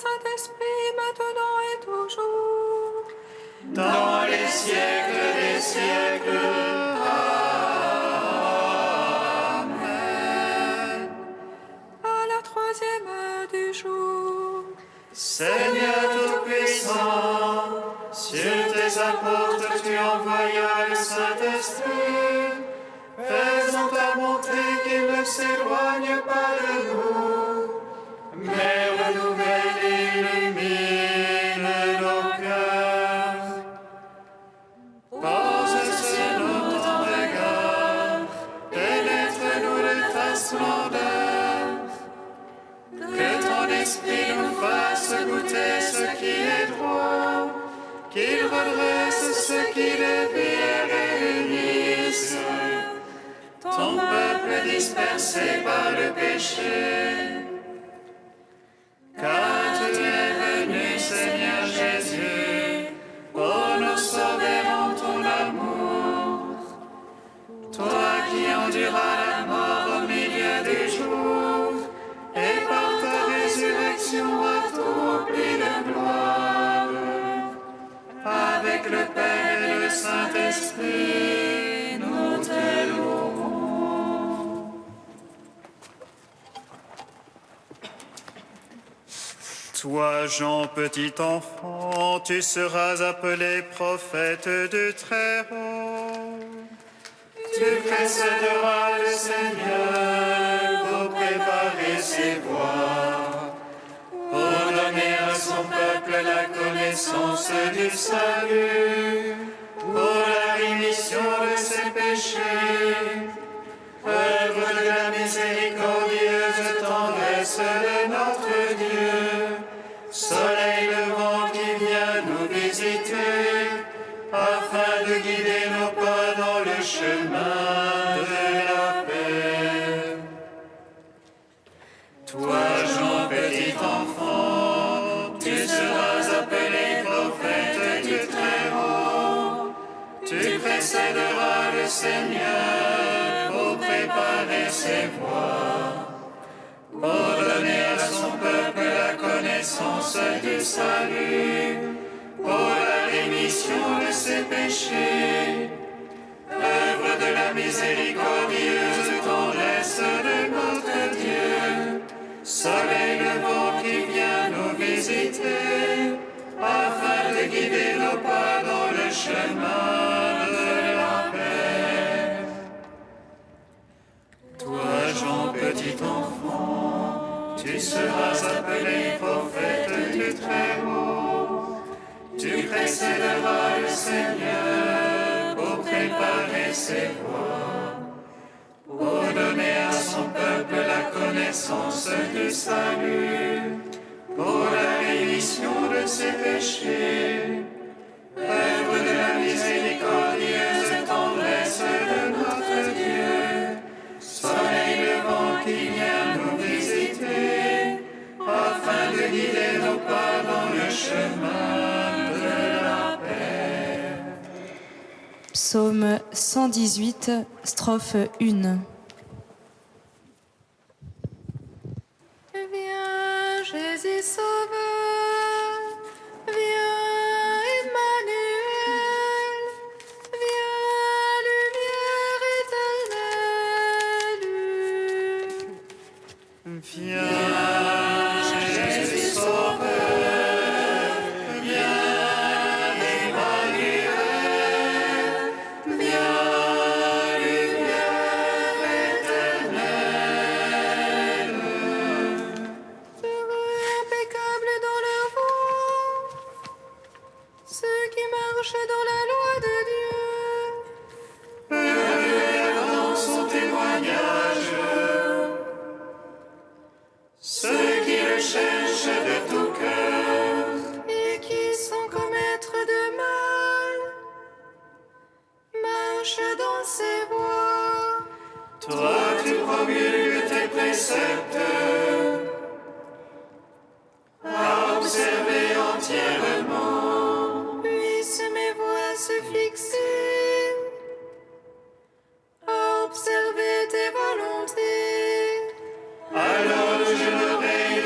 Saint-Esprit, maintenant et toujours. Dans les siècles des siècles. Amen. À la troisième heure du jour. Seigneur Tout-Puissant, sur tes apôtres tu envoyas le Saint-Esprit, faisant ta bonté qu'il ne s'éloigne pas de nous, mais renouvelle et illumine nos cœurs. Pose sur nous ton regard, pénètre-nous de ta splendeur, que ton esprit nous fasse goûter ce qui est droit, qu'il redresse ce qui dévie et réunisse ton peuple dispersé par le péché. Car tu es venu, Seigneur Jésus, pour nous sauver en ton amour. Toi qui enduras la mort au milieu du jour, et par ta résurrection à tout rempli de gloire, avec le Père et le Saint-Esprit, nous te louons. Toi, Jean, petit enfant, tu seras appelé prophète du Très-Haut. Tu précéderas le Seigneur pour préparer ses voies, pour donner à son peuple la connaissance du salut, pour la rémission de ses péchés, œuvre de la miséricordieuse tendresse de notre Dieu, soleil levant qui vient nous visiter, afin de guider nos pas dans le chemin de la paix. Toi, Jean, petit enfant, tu seras appelé prophète du Très-Haut. Tu précéderas le Seigneur pour préparer ses voies, pour donner à son peuple la connaissance du salut, pour la rémission de ses péchés, œuvre de la miséricordieuse tendresse de notre Dieu, soleil levant qui vient nous visiter, afin de guider nos pas dans le chemin de la paix. Toi, Jean, petit enfant, tu seras appelé prophète du Très-Haut. Tu précéderas le Seigneur pour préparer ses voies, pour donner à son peuple la connaissance du salut, pour la rémission de ses péchés, œuvre de la miséricordieuse tendresse de notre Dieu, soleil levant qui vient nous visiter, afin de guider nos pas dans le chemin de la paix. Psaume 118, strophe 1. Viens, Jésus sauveur, viens, Emmanuel, viens, lumière éternelle. Viens, Jésus Sauveur, viens, Emmanuel, viens, lumière éternelle. Heureux, impeccables dans leur voie, ceux qui marchent dans la loi de Dieu. Heureux dans son témoignage, ceux qui le cherchent de tout cœur. Et qui, sans commettre de mal, marchent dans ses voies. Toi, tu promulgues tes préceptes, à observer entièrement. Puissent mes voies se fixer, à observer tes volontés. Alors je l'aurai eu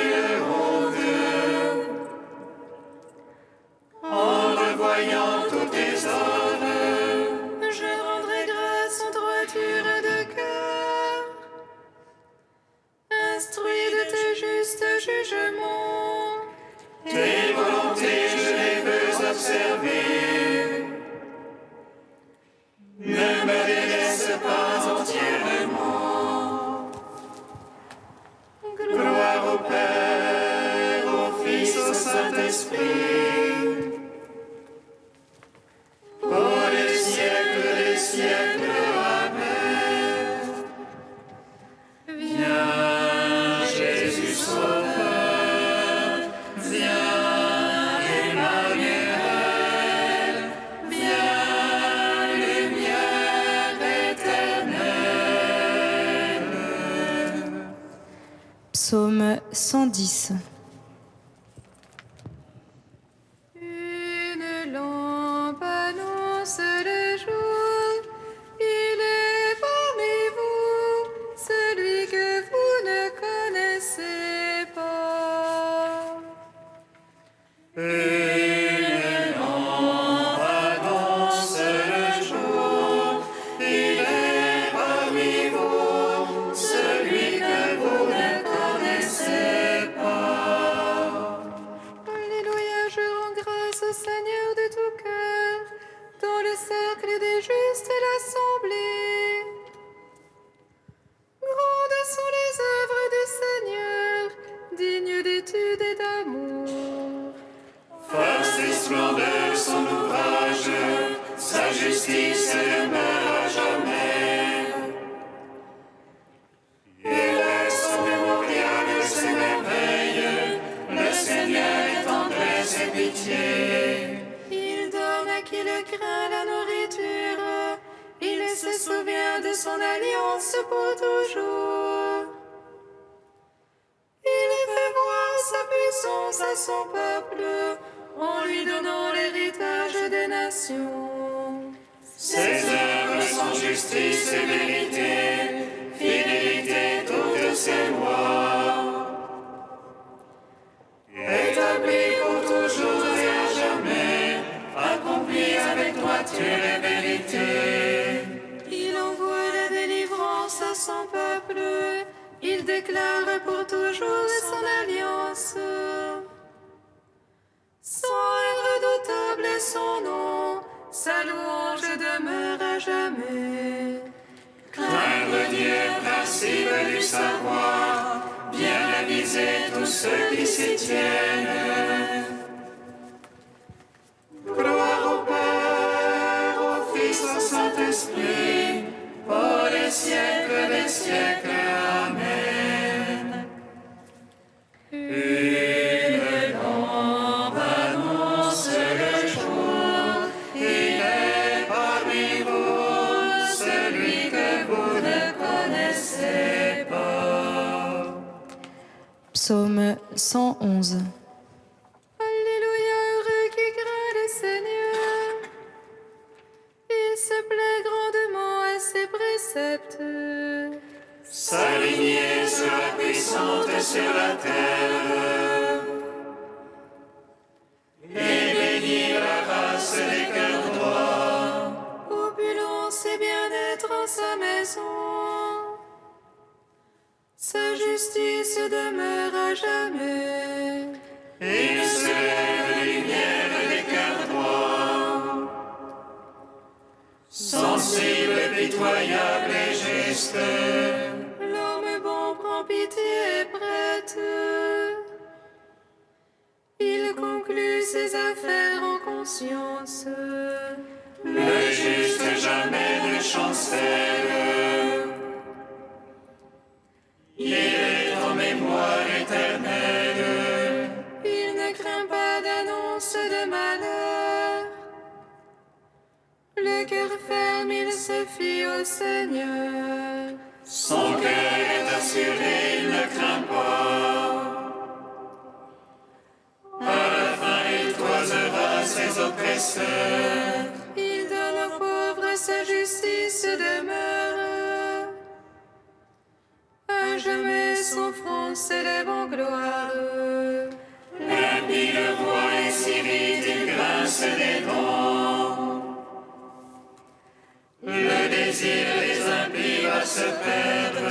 honte Saint-Esprit, pour les siècles des siècles. Amen. Viens, Jésus Sauveur, viens, Emmanuel, viens, lumière éternelle. Psaume 110. Une lampe annonce le jour, il est parmi vous, celui que vous ne connaissez pas. Une lampe annonce le jour, il est parmi vous, celui que vous ne connaissez pas. Alléluia, je rends grâce au Seigneur de tout cœur, dans le cercle des justes et l'assemblée. Grandes sont les œuvres du Seigneur, dignes d'étude et d'amour. Force et splendeur son ouvrage, sa justice demeure à jamais. Il est son mémorial, ses merveilles, le Seigneur est tendresse et pitié. Il donne à qui le craint la nourriture, il se souvient de son alliance pour toujours. Il fait voir sa puissance à son peuple, en lui donnant l'héritage des nations. Ses œuvres sont justice et vérité, fidélité toutes ses lois. Établi pour toujours et à jamais, accompli avec droiture et vérité. Il envoie la délivrance à son peuple, il déclare pour toujours son alliance. Saint et redoutable est son nom, sa louange demeure à jamais. Craindre Dieu, principe du savoir, bien aviser tous ceux qui s'y tiennent. Gloire au Père, au Fils, au Saint-Esprit, pour les siècles des siècles. Amen. Une lampe annonce le jour, il est parmi vous, celui que vous ne connaissez pas. Psaume 111. Alléluia, heureux qui craint le Seigneur. Il se plaît grandement à ses préceptes. S'aligner sur la puissante sur la terre, et bénir la race des cœurs droits. Opulence et bien-être en sa maison. Sa justice demeure à jamais. Il se lève lumière des cœurs droits, sensible, pitoyable et juste. L'homme bon prend pitié et prête. Il conclut ses affaires en conscience. Le juste jamais ne chancelle. Il est en mémoire éternelle. Il ne craint pas d'annonce de malheur. Le cœur ferme, il se fie au Seigneur. Son cœur est assuré, il ne craint pas. À la fin, il toisera ses oppresseurs. Il donne aux pauvres, sa justice demeure. À jamais son front s'élève en gloire. L'impie le voit et s'irrite, il grince des dents. Le désir des impies va se perdre.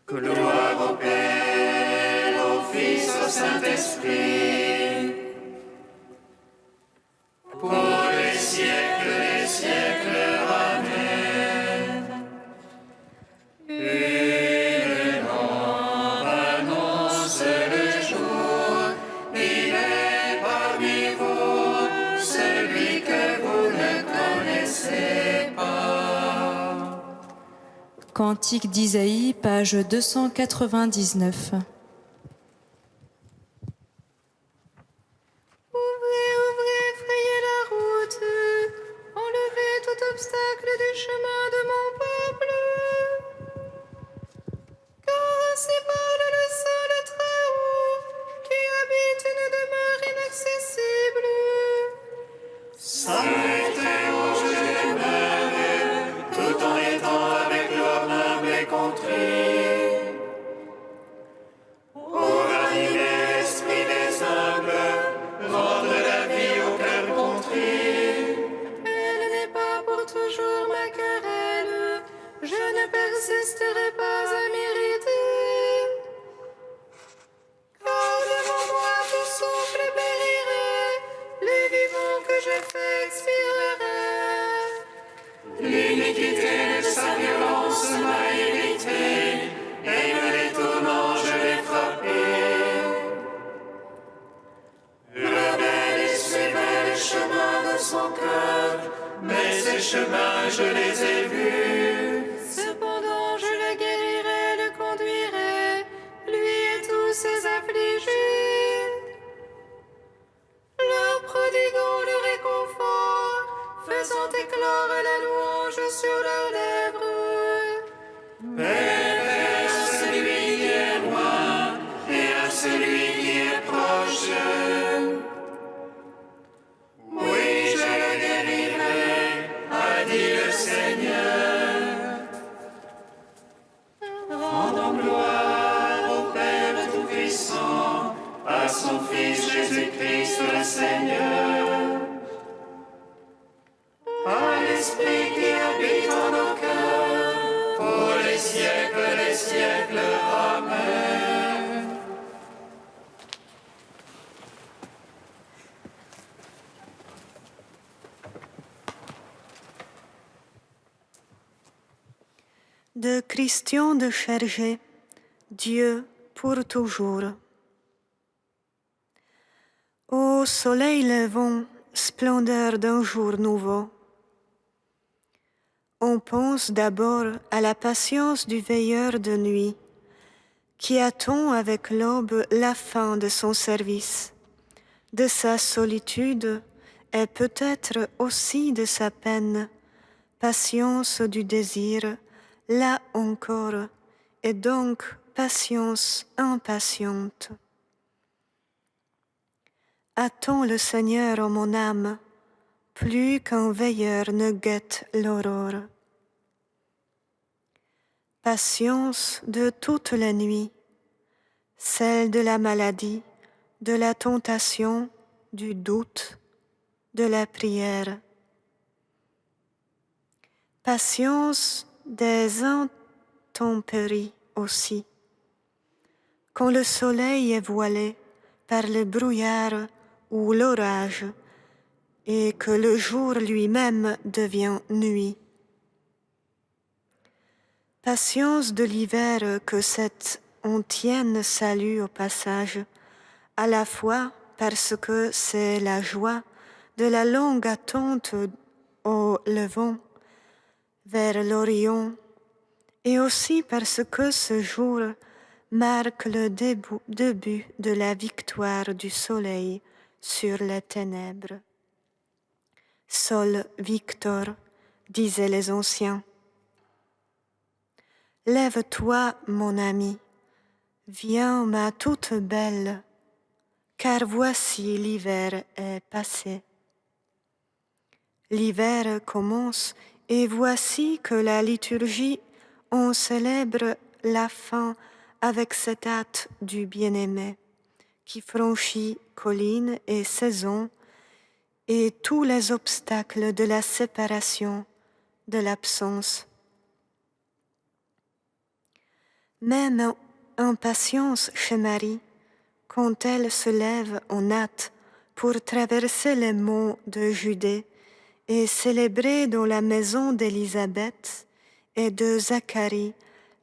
Gloire au Père, au Fils, au Saint-Esprit, pour les siècles des siècles. Amen. Une lampe annonce le jour. Cantique d'Isaïe, page 299. Ouvrez, ouvrez, frayez la route, enlevez tout obstacle du chemin de mon peuple. Car ainsi parle le Saint, le Très-Haut, qui habite une demeure inaccessible. S'arrêtez où je demeure, tout en étant avec l'homme humble et contrit. Pour ranimer l'esprit des humbles, rendre la vie au cœur contrit. Elle n'est pas pour toujours ma querelle, je ne persisterai pas à m'irriter. Car devant moi tout souffle périrait, les vivants que j'ai fait expireraient. L'iniquité de sa violence m'a irrité, et de les tourments je l'ai frappé. Rebelle et suivait les chemins de son cœur, mais ces chemins je les ai vus. Cependant je le guérirai, le conduirai, lui et tous ses affligés. Leur prodiguant le réconfort, faisant éclore la louange sur leurs lèvres. Paix à celui qui est loin et à celui qui est proche. Oui, je le guérirai, a dit le Seigneur. Rendons gloire au Père Tout-Puissant, à son Fils Jésus-Christ le Seigneur. À l'Esprit qui habite en nos cœurs, pour les siècles des siècles. Amen. De Christian de Chergé, Dieu pour toujours. Ô soleil levant, splendeur d'un jour nouveau, on pense d'abord à la patience du veilleur de nuit, qui attend avec l'aube la fin de son service, de sa solitude et peut-être aussi de sa peine, patience du désir, là encore, et donc patience impatiente. Attends le Seigneur en mon âme, plus qu'un veilleur ne guette l'aurore. Patience de toute la nuit, celle de la maladie, de la tentation, du doute, de la prière. Patience des intempéries aussi, quand le soleil est voilé par le brouillard ou l'orage, et que le jour lui-même devient nuit. Patience de l'hiver que cette antienne salue au passage, à la fois parce que c'est la joie de la longue attente au levant vers l'Orient, et aussi parce que ce jour marque le début de la victoire du soleil sur les ténèbres. Sol Victor, disaient les anciens. Lève-toi, mon ami, viens, ma toute belle, car voici l'hiver est passé. L'hiver commence, et voici que la liturgie en célèbre la fin avec cette hâte du bien-aimé, qui franchit collines et saisons, et tous les obstacles de la séparation, de l'absence. Même impatience chez Marie, quand elle se lève en hâte pour traverser les monts de Judée et célébrer dans la maison d'Élisabeth et de Zacharie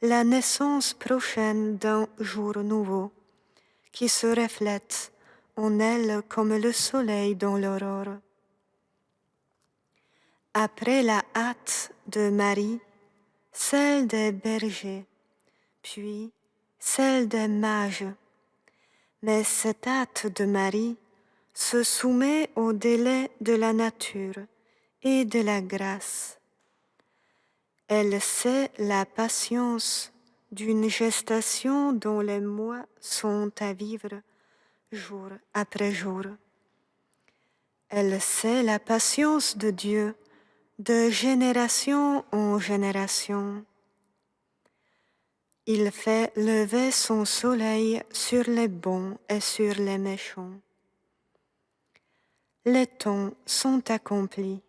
la naissance prochaine d'un jour nouveau, qui se reflète en elle comme le soleil dans l'aurore. Après la hâte de Marie, celle des bergers, puis celle des mages. Mais cet acte de Marie se soumet au délai de la nature et de la grâce. Elle sait la patience d'une gestation dont les mois sont à vivre jour après jour. Elle sait la patience de Dieu de génération en génération. Il fait lever son soleil sur les bons et sur les méchants. Les temps sont accomplis,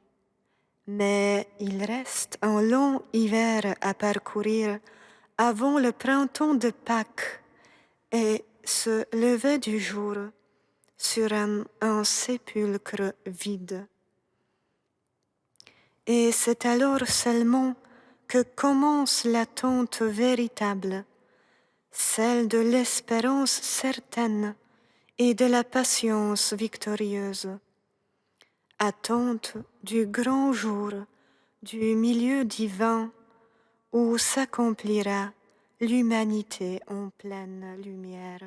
mais il reste un long hiver à parcourir avant le printemps de Pâques et ce lever du jour sur un sépulcre vide. Et c'est alors seulement que commence l'attente véritable, celle de l'espérance certaine et de la patience victorieuse. Attente du grand jour, du milieu divin, où s'accomplira l'humanité en pleine lumière.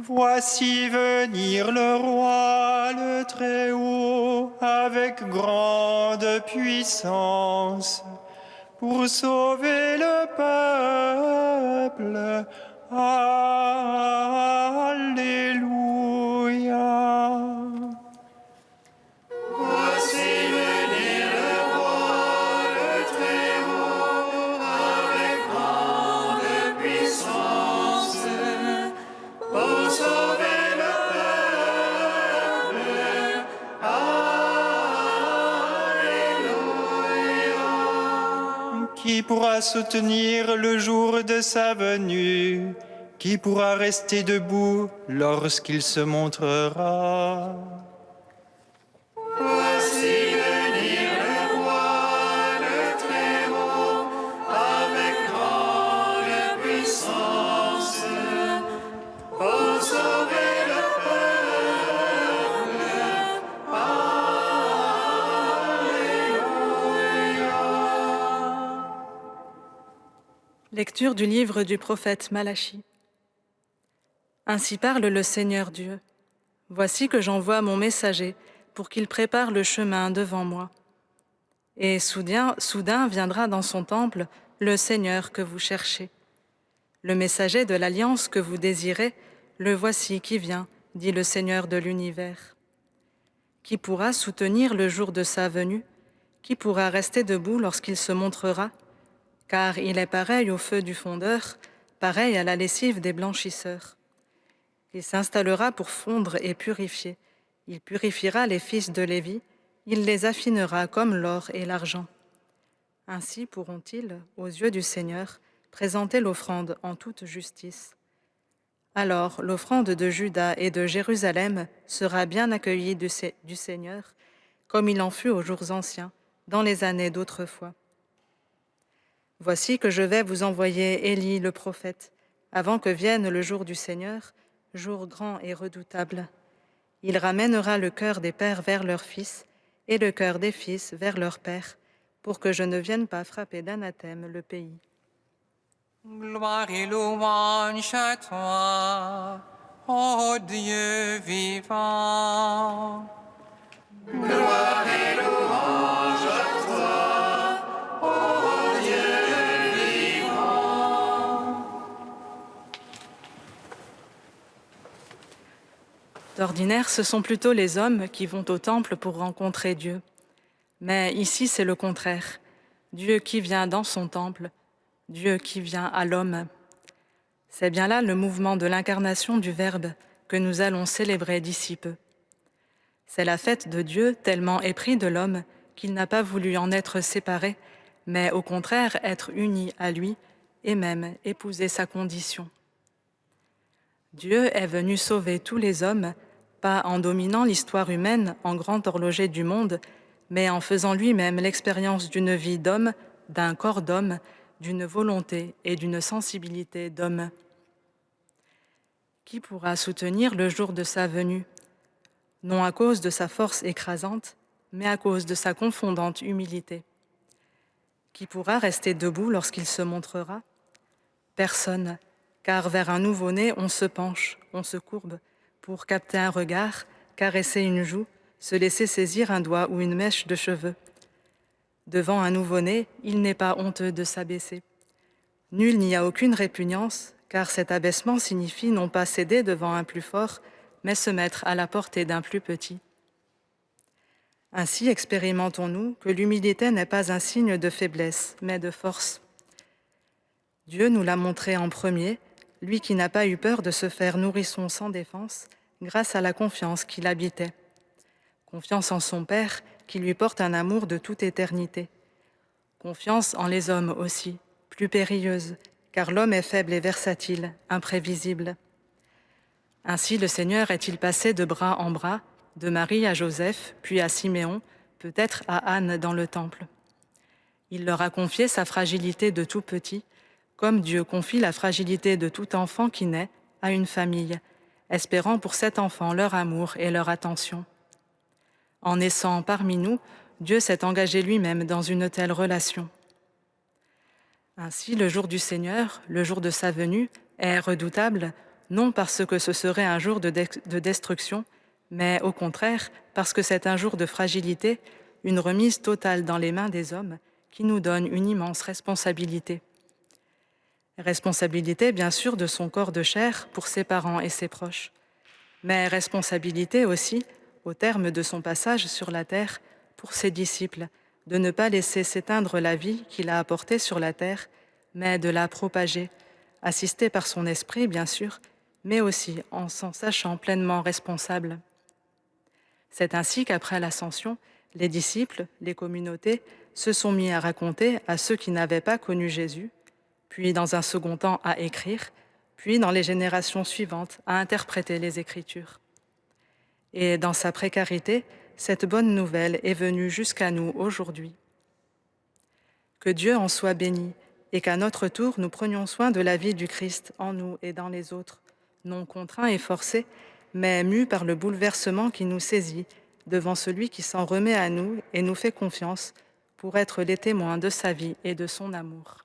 Voici venir le roi, le Très-Haut, avec grande puissance, pour sauver le peuple. Alléluia. Voici venir le roi, le Très-Haut, avec grande puissance, pour sauver le peuple. Alléluia. Qui pourra soutenir le jour de sa venue? Qui pourra rester debout lorsqu'il se montrera? Voici venir le roi, le Très-Haut, avec grande puissance, pour sauver le peuple. Alléluia. Lecture du livre du prophète Malachie. Ainsi parle le Seigneur Dieu. Voici que j'envoie mon messager pour qu'il prépare le chemin devant moi. Et soudain viendra dans son temple le Seigneur que vous cherchez. Le messager de l'alliance que vous désirez, le voici qui vient, dit le Seigneur de l'univers. Qui pourra soutenir le jour de sa venue? Qui pourra rester debout lorsqu'il se montrera? Car il est pareil au feu du fondeur, pareil à la lessive des blanchisseurs. Il s'installera pour fondre et purifier. Il purifiera les fils de Lévi, il les affinera comme l'or et l'argent. Ainsi pourront-ils, aux yeux du Seigneur, présenter l'offrande en toute justice. Alors l'offrande de Juda et de Jérusalem sera bien accueillie du Seigneur, comme il en fut aux jours anciens, dans les années d'autrefois. Voici que je vais vous envoyer Élie le prophète, avant que vienne le jour du Seigneur, jour grand et redoutable. Il ramènera le cœur des pères vers leurs fils, et le cœur des fils vers leurs pères, pour que je ne vienne pas frapper d'anathème le pays. Gloire et louange à toi, ô Dieu vivant. Gloire et louange à toi, ô Dieu vivant. D'ordinaire, ce sont plutôt les hommes qui vont au temple pour rencontrer Dieu. Mais ici, c'est le contraire. Dieu qui vient dans son temple, Dieu qui vient à l'homme. C'est bien là le mouvement de l'incarnation du Verbe que nous allons célébrer d'ici peu. C'est la fête de Dieu tellement épris de l'homme qu'il n'a pas voulu en être séparé, mais au contraire être uni à lui et même épouser sa condition. Dieu est venu sauver tous les hommes, pas en dominant l'histoire humaine en grand horloger du monde, mais en faisant lui-même l'expérience d'une vie d'homme, d'un corps d'homme, d'une volonté et d'une sensibilité d'homme. Qui pourra soutenir le jour de sa venue? Non à cause de sa force écrasante, mais à cause de sa confondante humilité. Qui pourra rester debout lorsqu'il se montrera? Personne, car vers un nouveau-né on se penche, on se courbe, pour capter un regard, caresser une joue, se laisser saisir un doigt ou une mèche de cheveux. Devant un nouveau-né, il n'est pas honteux de s'abaisser. Nul n'y a aucune répugnance, car cet abaissement signifie non pas céder devant un plus fort, mais se mettre à la portée d'un plus petit. Ainsi expérimentons-nous que l'humilité n'est pas un signe de faiblesse, mais de force. Dieu nous l'a montré en premier, lui qui n'a pas eu peur de se faire nourrisson sans défense, grâce à la confiance qu'il habitait. Confiance en son Père, qui lui porte un amour de toute éternité. Confiance en les hommes aussi, plus périlleuse, car l'homme est faible et versatile, imprévisible. Ainsi le Seigneur est-il passé de bras en bras, de Marie à Joseph, puis à Siméon, peut-être à Anne dans le temple. Il leur a confié sa fragilité de tout petit, comme Dieu confie la fragilité de tout enfant qui naît à une famille, espérant pour cet enfant leur amour et leur attention. En naissant parmi nous, Dieu s'est engagé lui-même dans une telle relation. Ainsi, le jour du Seigneur, le jour de sa venue, est redoutable, non parce que ce serait un jour de destruction, mais au contraire parce que c'est un jour de fragilité, une remise totale dans les mains des hommes qui nous donne une immense responsabilité. Responsabilité, bien sûr, de son corps de chair pour ses parents et ses proches, mais responsabilité aussi, au terme de son passage sur la terre, pour ses disciples, de ne pas laisser s'éteindre la vie qu'il a apportée sur la terre, mais de la propager, assisté par son esprit, bien sûr, mais aussi en s'en sachant pleinement responsable. C'est ainsi qu'après l'ascension, les disciples, les communautés, se sont mis à raconter à ceux qui n'avaient pas connu Jésus, puis dans un second temps à écrire, puis dans les générations suivantes à interpréter les Écritures. Et dans sa précarité, cette bonne nouvelle est venue jusqu'à nous aujourd'hui. Que Dieu en soit béni et qu'à notre tour nous prenions soin de la vie du Christ en nous et dans les autres, non contraints et forcés, mais mus par le bouleversement qui nous saisit devant celui qui s'en remet à nous et nous fait confiance pour être les témoins de sa vie et de son amour.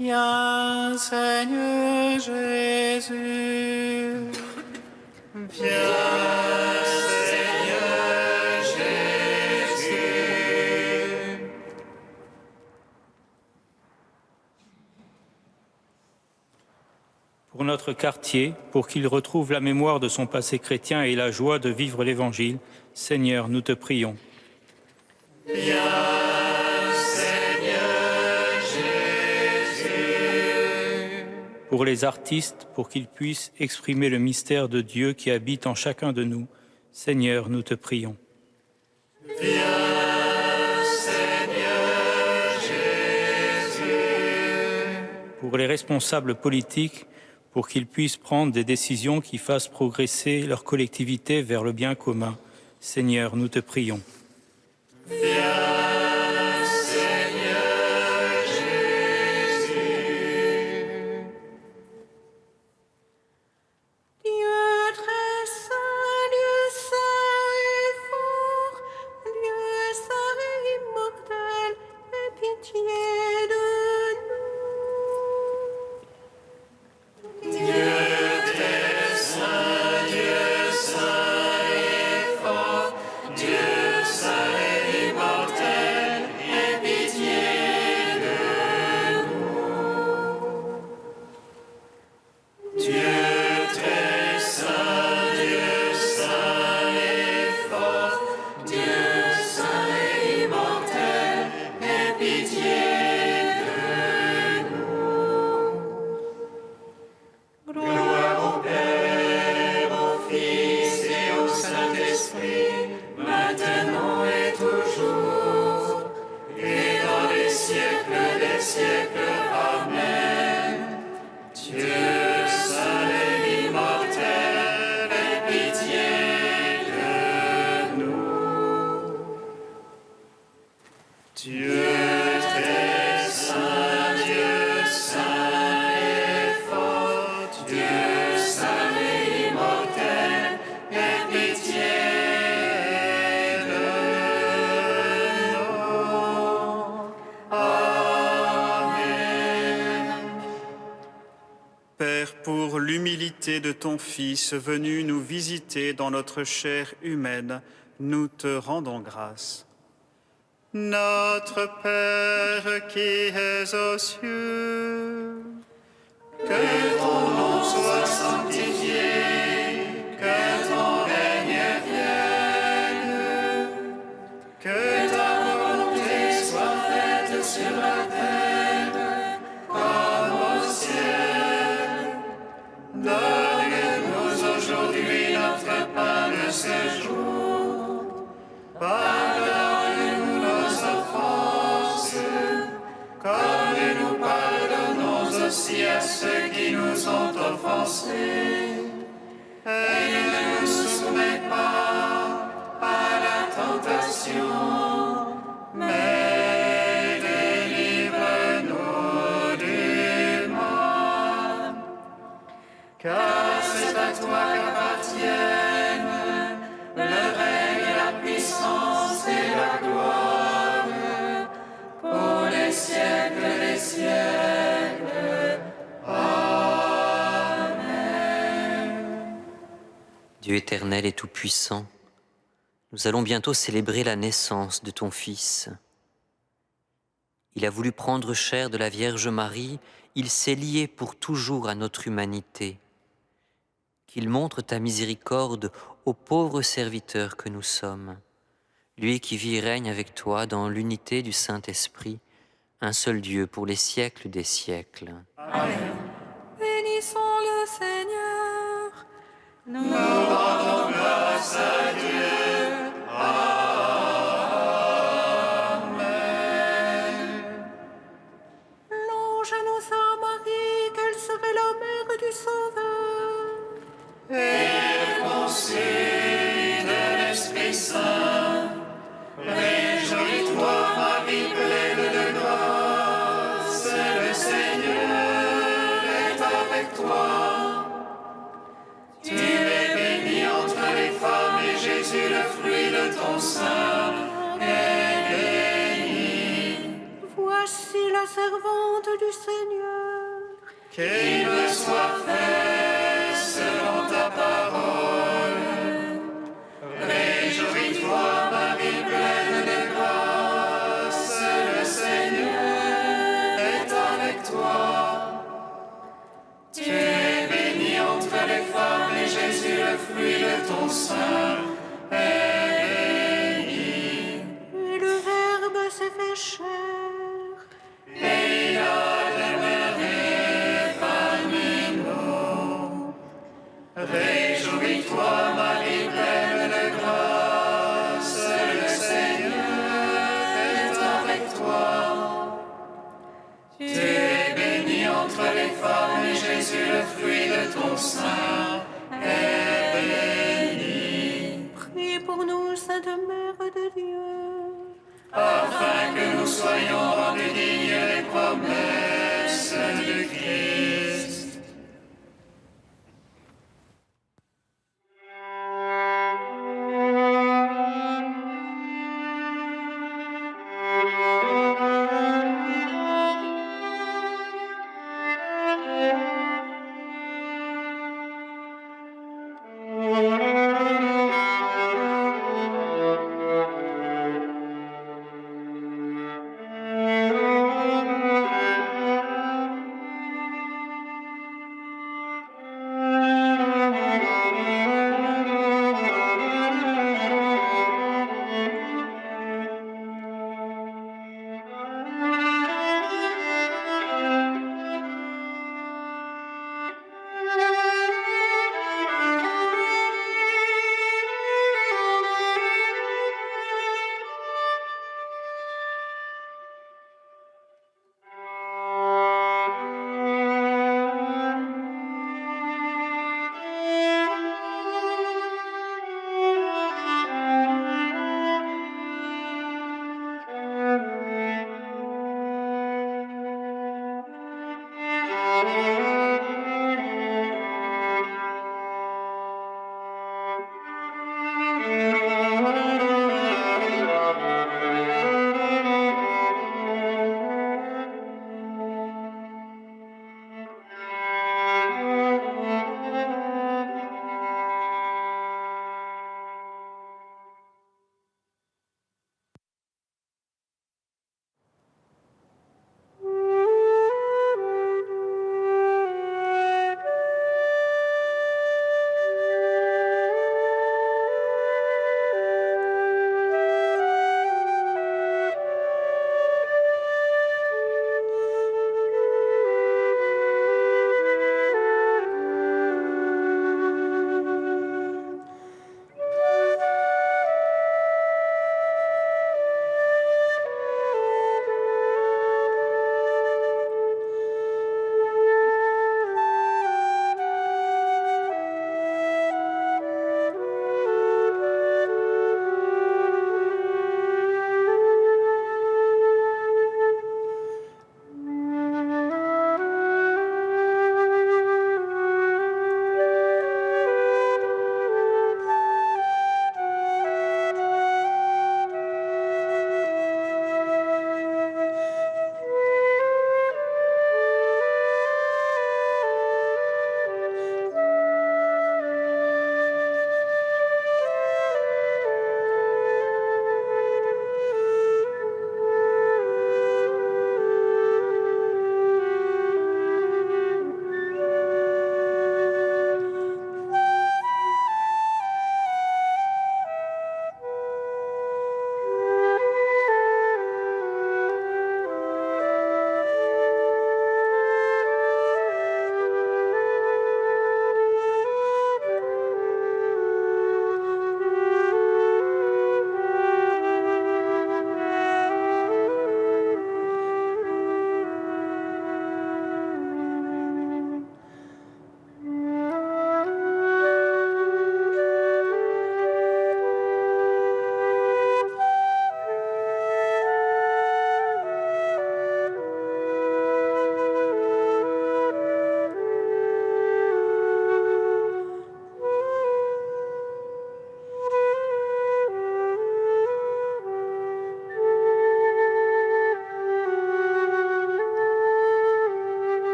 Viens, Seigneur Jésus. Viens, Seigneur Jésus. Pour notre quartier, pour qu'il retrouve la mémoire de son passé chrétien et la joie de vivre l'Évangile, Seigneur, nous te prions. Viens, Seigneur Jésus. Pour les artistes, pour qu'ils puissent exprimer le mystère de Dieu qui habite en chacun de nous, Seigneur, nous te prions. Viens, Seigneur Jésus. Pour les responsables politiques, pour qu'ils puissent prendre des décisions qui fassent progresser leur collectivité vers le bien commun, Seigneur, nous te prions. Viens, Seigneur Jésus. Dieu très saint, Dieu saint et fort, Dieu saint et immortel, aie pitié de nous. Dieu très saint, Dieu saint et fort, Dieu saint et immortel, aie pitié de nous. Dieu très saint, Dieu saint et fort, Dieu saint et immortel, aie pitié de nous. Gloire au Père, au Fils et au Saint-Esprit, maintenant et toujours, et dans les siècles des siècles. Amen. Dieu saint et immortel, aie pitié de nous. Dieu très saint, Dieu saint et fort, Dieu saint et immortel, aie pitié de nous. Amen. Père, pour l'humilité de ton Fils venu nous visiter dans notre chair humaine, nous te rendons grâce. Notre Père qui es aux cieux, Que ton nom soit sanctifié, que ton règne vienne, que ta volonté soit faite sur la terre comme au ciel. Donne-nous aujourd'hui notre pain de ce jour. Pardonne-nous nos offenses, comme nous pardonnons aussi à ceux qui nous ont offensés. Et ne nous soumets pas à la tentation, mais délivre-nous du mal. Car c'est à toi qu'appartiennent le règne, la puissance et la gloire pour les siècles des siècles. Amen. Dieu éternel et tout-puissant, nous allons bientôt célébrer la naissance de ton Fils. Il a voulu prendre chair de la Vierge Marie, il s'est lié pour toujours à notre humanité. Qu'il montre ta miséricorde aux pauvres serviteurs que nous sommes, lui qui vit et règne avec toi dans l'unité du Saint-Esprit, un seul Dieu pour les siècles des siècles. Amen. Bénissons le Seigneur. Nous rendons grâce à Dieu. Amen. L'ange annonça à Marie qu'elle serait la mère du Sauveur. Et conçue de l'Esprit Saint, réjouis-toi, Marie pleine de grâce, le Seigneur est avec toi. Tu es bénie entre les femmes et Jésus, le fruit de ton sein, est béni. Voici la servante du Seigneur. Qu'il me soit fait selon ta parole. Réjouis-toi, Marie pleine de grâce, le Seigneur est avec toi. Tu es bénie entre les femmes et Jésus, le fruit de ton sein, est béni. Et le Verbe s'est fait chair. Et il a demeuré parmi nous. Réjouis-toi, Marie pleine de grâce, le Seigneur est avec toi. Tu es bénie entre les femmes et Jésus, le fruit de ton sein, est béni. Prie pour nous, Sainte Mère de Dieu. Afin que nous soyons rendus dignes des promesses